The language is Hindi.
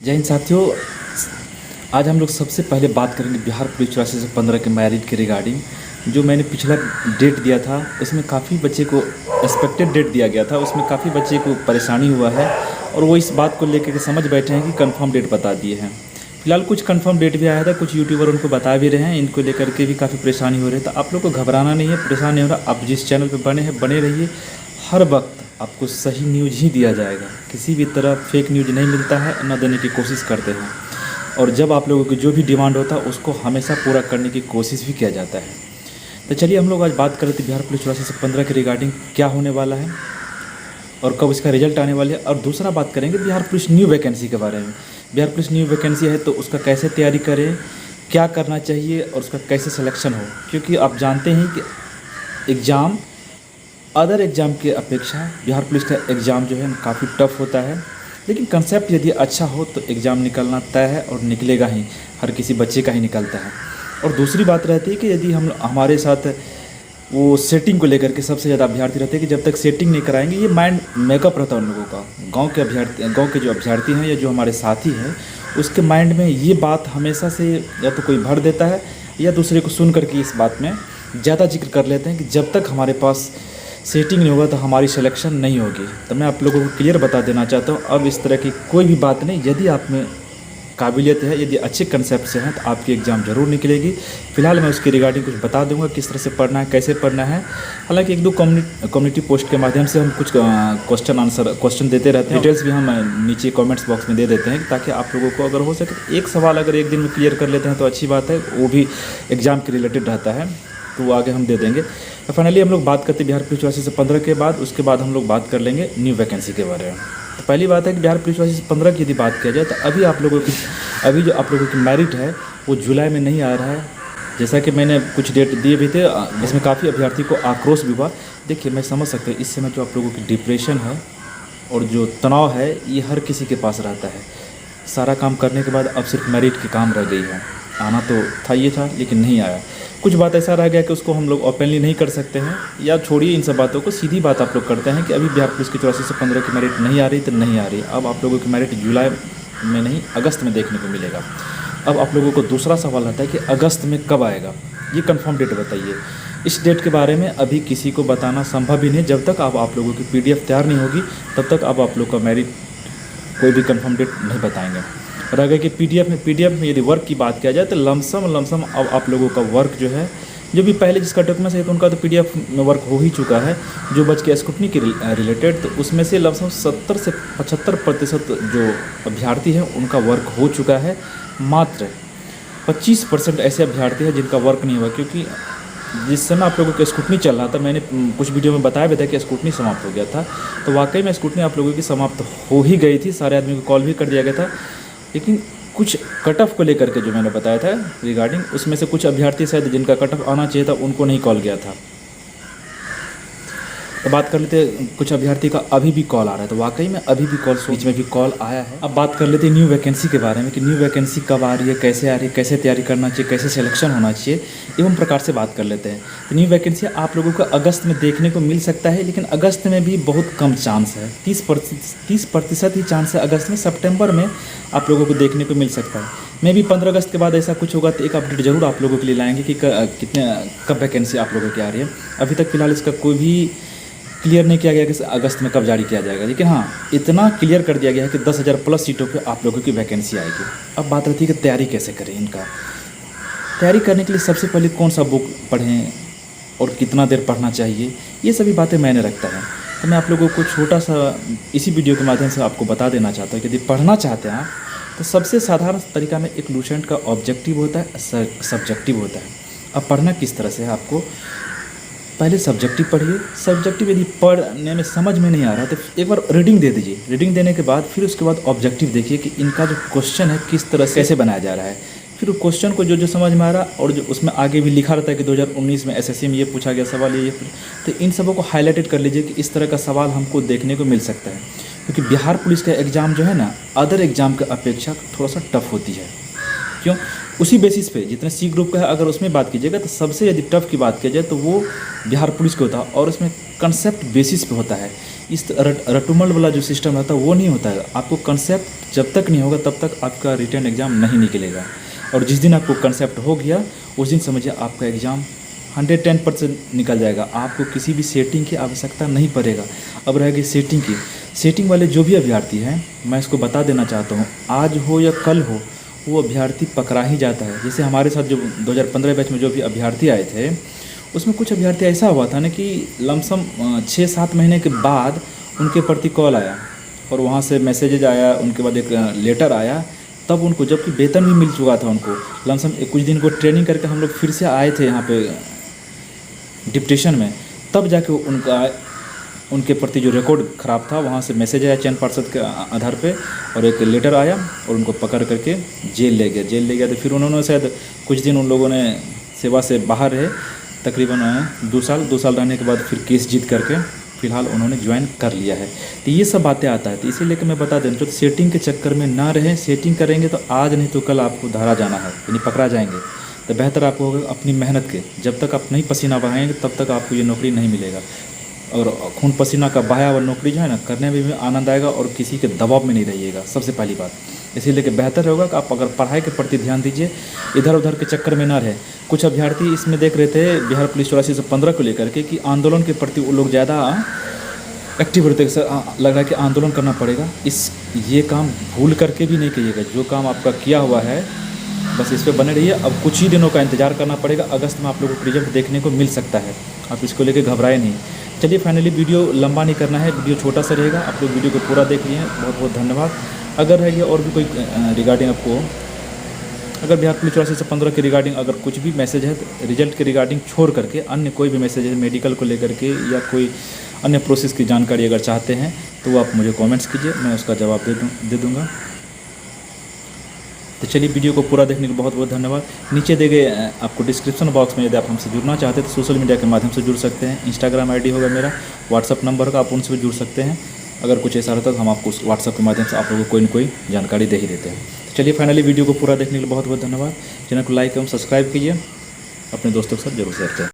जय हिंद साथियों। आज हम लोग सबसे पहले बात करेंगे बिहार पुलिस 8415 के मेरिट के रिगार्डिंग। जो मैंने पिछला डेट दिया था उसमें काफ़ी बच्चे को एक्सपेक्टेड डेट दिया गया था, उसमें काफ़ी बच्चे को परेशानी हुआ है और वो इस बात को लेकर के समझ बैठे हैं कि कंफर्म डेट बता दिए हैं। फिलहाल कुछ कंफर्म डेट भी आया था, कुछ यूट्यूबर उनको बता भी रहे हैं, इनको लेकर के भी काफ़ी परेशानी हो रही है। तो आप लोग को घबराना नहीं है, परेशान नहीं हो रहा। आप जिस चैनल पर बने हैं बने रहिए, हर वक्त आपको सही न्यूज़ ही दिया जाएगा। किसी भी तरह फेक न्यूज़ नहीं मिलता है, न देने की कोशिश करते हैं। और जब आप लोगों की जो भी डिमांड होता है उसको हमेशा पूरा करने की कोशिश भी किया जाता है। तो चलिए हम लोग आज बात कर रहे थे बिहार पुलिस 8415 के रिगार्डिंग क्या होने वाला है और कब इसका रिजल्ट आने वाला है। और दूसरा बात करेंगे बिहार पुलिस न्यू वैकेंसी के बारे में। बिहार पुलिस न्यू वैकेंसी है तो उसका कैसे तैयारी करें, क्या करना चाहिए और उसका कैसे सिलेक्शन हो। क्योंकि आप जानते हैं कि एग्ज़ाम अदर एग्ज़ाम की अपेक्षा बिहार पुलिस का एग्ज़ाम जो है काफ़ी टफ होता है, लेकिन कंसेप्ट यदि अच्छा हो तो एग्ज़ाम निकलना तय है और निकलेगा ही, हर किसी बच्चे का ही निकलता है। और दूसरी बात रहती है कि यदि हमारे साथ वो सेटिंग को लेकर के सबसे ज़्यादा अभ्यर्थी रहते हैं कि जब तक सेटिंग नहीं कराएंगे, ये माइंड मेकअप रहता है उन लोगों का। गाँव के जो अभ्यर्थी हैं या जो हमारे साथी हैं उसके माइंड में ये बात हमेशा से या तो कोई भर देता है या दूसरे को सुन करके इस बात में ज़्यादा जिक्र कर लेते हैं कि जब तक हमारे पास सेटिंग नहीं होगा तो हमारी सिलेक्शन नहीं होगी। तो मैं आप लोगों को क्लियर बता देना चाहता हूँ, अब इस तरह की कोई भी बात नहीं। यदि आप में काबिलियत है, यदि अच्छे कंसेप्ट से हैं तो आपकी एग्ज़ाम ज़रूर निकलेगी। फिलहाल मैं उसके रिगार्डिंग कुछ बता दूंगा किस तरह से पढ़ना है, कैसे पढ़ना है। हालांकि एक दो कम्युनिटी पोस्ट के माध्यम से हम कुछ क्वेश्चन देते रहते हैं, डिटेल्स भी हम नीचे कमेंट्स बॉक्स में दे देते हैं ताकि आप लोगों को अगर हो सके एक सवाल अगर एक दिन में क्लियर कर लेते हैं तो अच्छी बात है, वो भी एग्ज़ाम के रिलेटेड रहता है तो वो आगे हम दे देंगे। तो फाइनली हम लोग बात करते हैं बिहार पुलिस 8415 के बाद, उसके बाद हम लोग बात कर लेंगे न्यू वैकेंसी के बारे में। तो पहली बात है कि बिहार पुलिस 8415 की यदि बात किया जाए तो अभी जो आप लोगों की मेरिट है वो जुलाई में नहीं आ रहा है। जैसा कि मैंने कुछ डेट दिए भी थे जिसमें काफ़ी अभ्यर्थी को आक्रोश भी हुआ। देखिए मैं समझ सकता हूँ इस समय जो आप लोगों की डिप्रेशन है और जो तनाव है ये हर किसी के पास रहता है। सारा काम करने के बाद अब सिर्फ मेरिट की काम रह गई है। आना तो था, ये था, लेकिन नहीं आया। कुछ बात ऐसा रह गया कि उसको हम लोग ओपनली नहीं कर सकते हैं, या छोड़िए इन सब बातों को, सीधी बात आप लोग करते हैं कि अभी बिहार पुलिस की 8415 की मेरिट नहीं आ रही तो नहीं आ रही। अब आप लोगों की मेरिट जुलाई में नहीं अगस्त में देखने को मिलेगा। अब आप लोगों को दूसरा सवाल आता है कि अगस्त में कब आएगा, ये कंफर्म डेट बताइए। इस डेट के बारे में अभी किसी को बताना संभव ही नहीं। जब तक आप लोगों की PDF तैयार नहीं होगी तब तक अब आप लोग का मेरिट कोई भी कंफर्म डेट नहीं बताएंगे। और अगर कि PDF में यदि वर्क की बात किया जाए तो लमसम अब आप लोगों का वर्क जो है, जो भी पहले जिसका डॉक्यूमेंट्स है तो उनका तो PDF में वर्क हो ही चुका है। जो बच के स्क्रूटनी के रिलेटेड तो उसमें से लमसम 70 से 75% जो अभ्यर्थी हैं उनका वर्क हो चुका है। मात्र 25% ऐसे अभ्यर्थी हैं जिनका वर्क नहीं हुआ, क्योंकि जिस समय आप लोगों का स्क्रूटनी चल रहा था मैंने कुछ वीडियो में बताया भी था कि स्क्रूटनी समाप्त हो गया था। तो वाकई में स्क्रूटनी आप लोगों की समाप्त हो ही गई थी, सारे आदमी को कॉल भी कर दिया गया था। लेकिन कुछ कट ऑफ को लेकर के जो मैंने बताया था रिगार्डिंग, उसमें से कुछ अभ्यर्थी शायद जिनका कट ऑफ आना चाहिए था उनको नहीं कॉल गया था। तो बात कर लेते कुछ अभ्यर्थी का अभी भी कॉल आ रहा है, तो वाकई में अभी भी कॉल बीच में भी कॉल आया है। अब बात कर लेते हैं न्यू वैकेंसी के बारे में कि न्यू वैकेंसी कब आ रही है, कैसे आ रही है, कैसे तैयारी करना चाहिए, कैसे सिलेक्शन होना चाहिए, एवं प्रकार से बात कर लेते हैं। तो न्यू वैकेंसी आप लोगों को अगस्त में देखने को मिल सकता है, लेकिन अगस्त में भी बहुत कम चांस है, 30% ही चांस है अगस्त में। सितंबर में आप लोगों को देखने को मिल सकता है। मैं भी 15 अगस्त के बाद ऐसा कुछ होगा तो एक अपडेट जरूर आप लोगों के लिए लाएंगे कि कब वैकेंसी आप लोगों की आ रही है। अभी तक फिलहाल इसका कोई भी क्लियर नहीं किया गया कि अगस्त में कब जारी किया जाएगा, लेकिन हाँ इतना क्लियर कर दिया गया है कि 10,000 प्लस सीटों पे आप लोगों की वैकेंसी आएगी। अब बात रहती है कि तैयारी कैसे करें। इनका तैयारी करने के लिए सबसे पहले कौन सा बुक पढ़ें और कितना देर पढ़ना चाहिए, ये सभी बातें मैंने रखता है। तो मैं आप लोगों को छोटा सा इसी वीडियो के माध्यम से आपको बता देना चाहता हूँ कि यदि पढ़ना चाहते हैं तो सबसे साधारण तरीका में एक लूसेंट का ऑब्जेक्टिव होता है, सब्जेक्टिव होता है। अब पढ़ना किस तरह से है, आपको पहले सब्जेक्टिव पढ़िए। सब्जेक्टिव यदि पढ़ने में समझ में नहीं आ रहा तो एक बार रीडिंग दे दीजिए। रीडिंग देने के बाद फिर उसके बाद ऑब्जेक्टिव देखिए कि इनका जो क्वेश्चन है किस तरह से कैसे बनाया जा रहा है। फिर उस क्वेश्चन को जो समझ में आ रहा और जो उसमें आगे भी लिखा रहता है कि 2019 में SSC में ये पूछा गया सवाल ये, तो इन सबों को हाईलाइटेड कर लीजिए कि इस तरह का सवाल हमको देखने को मिल सकता है। क्योंकि बिहार पुलिस का एग्ज़ाम जो है ना अदर एग्ज़ाम की अपेक्षा थोड़ा सा टफ होती है। क्यों? उसी बेसिस पे जितने C ग्रुप का है अगर उसमें बात कीजिएगा तो सबसे यदि टफ की बात की जाए तो वो बिहार पुलिस का होता है और उसमें कंसेप्ट बेसिस पे होता है। इस रटुमल वाला जो सिस्टम रहता है वो नहीं होता है। आपको कंसेप्ट जब तक नहीं होगा तब तक आपका रिटन एग्ज़ाम नहीं निकलेगा, और जिस दिन आपको कंसेप्ट हो गया उस दिन समझिए आपका एग्ज़ाम 110% निकल जाएगा। आपको किसी भी सेटिंग की आवश्यकता नहीं पड़ेगा। अब रहेगी सेटिंग की। सेटिंग वाले जो भी अभ्यर्थी हैं, मैं इसको बता देना चाहता हूँ, आज हो या कल हो वो अभ्यर्थी पकड़ा ही जाता है। जैसे हमारे साथ जो 2015 बैच में जो भी अभ्यर्थी आए थे, उसमें कुछ अभ्यर्थी ऐसा हुआ था ना कि लमसम 6-7 महीने के बाद उनके प्रति कॉल आया और वहाँ से मैसेजेज आया, उनके बाद एक लेटर आया, तब उनको, जबकि वेतन भी मिल चुका था उनको, लमसम कुछ दिन को ट्रेनिंग करके हम लोग फिर से आए थे यहाँ पे डिप्टेशन में, तब जाके उनके प्रति जो रिकॉर्ड ख़राब था वहाँ से मैसेज आया चयन पार्षद के आधार पे, और एक लेटर आया और उनको पकड़ करके जेल ले गया। तो फिर उन्होंने शायद कुछ दिन उन लोगों ने सेवा से बाहर रहे, तकरीबन 2 साल रहने के बाद फिर केस जीत करके फ़िलहाल उन्होंने ज्वाइन कर लिया है। तो ये सब बातें आता है। तो इसीलिए कि मैं बता दें, तो सेटिंग के चक्कर में ना रहें। सेटिंग करेंगे तो आज नहीं तो कल आपको धरा जाना है, यानी पकड़ा जाएंगे। तो बेहतर आपको होगा अपनी मेहनत के, जब तक आप नहीं पसीना बहाएंगे तब तक आपको ये नौकरी नहीं मिलेगा। और खून पसीना का बहाया हुआ नौकरी जो है ना, करने में भी आनंद आएगा और किसी के दबाव में नहीं रहिएगा, सबसे पहली बात। इसीलिए कि बेहतर होगा कि आप अगर पढ़ाई के प्रति ध्यान दीजिए, इधर उधर के चक्कर में ना रहे। कुछ अभ्यर्थी इसमें देख रहे थे बिहार पुलिस 8415 को लेकर के कि आंदोलन के प्रति वो लोग ज़्यादा एक्टिव रहते हैं, लग रहा है कि आंदोलन करना पड़ेगा। ये काम भूल करके भी नहीं कीजिएगा। जो काम आपका किया हुआ है बस इस पर बने रहिए। अब कुछ ही दिनों का इंतज़ार करना पड़ेगा, अगस्त में आप लोगों को रिजल्ट देखने को मिल सकता है। आप इसको लेकर घबराए नहीं। चलिए फाइनली वीडियो लंबा नहीं करना है, वीडियो छोटा सा रहेगा। आप लोग वीडियो को पूरा देख लिए हैं, बहुत बहुत धन्यवाद। अगर है ये और भी कोई रिगार्डिंग आपको, अगर बिहार पुलिस 8415 के रिगार्डिंग अगर कुछ भी मैसेज है, रिजल्ट के रिगार्डिंग छोड़ करके अन्य कोई भी मैसेज है मेडिकल को लेकर के या कोई अन्य प्रोसेस की जानकारी अगर चाहते हैं तो वो आप मुझे कमेंट्स कीजिए, मैं उसका जवाब दे दूँगा। तो चलिए वीडियो को पूरा देखने के लिए बहुत बहुत धन्यवाद। नीचे दिए गए आपको डिस्क्रिप्शन बॉक्स में यदि आप हमसे जुड़ना चाहते हैं तो सोशल मीडिया के माध्यम से जुड़ सकते हैं। इंस्टाग्राम आईडी होगा मेरा, व्हाट्सअप नंबर का, आप उनसे भी जुड़ सकते हैं। अगर कुछ ऐसा रहता है तो हम आपको व्हाट्सअप के माध्यम से आप लोगों को कोई न कोई जानकारी दे ही देते हैं। चलिए फाइनली वीडियो को पूरा देखने के लिए बहुत बहुत धन्यवाद। चैनल को लाइक एवं सब्सक्राइब कीजिए, अपने दोस्तों के साथ जरूर शेयर करें।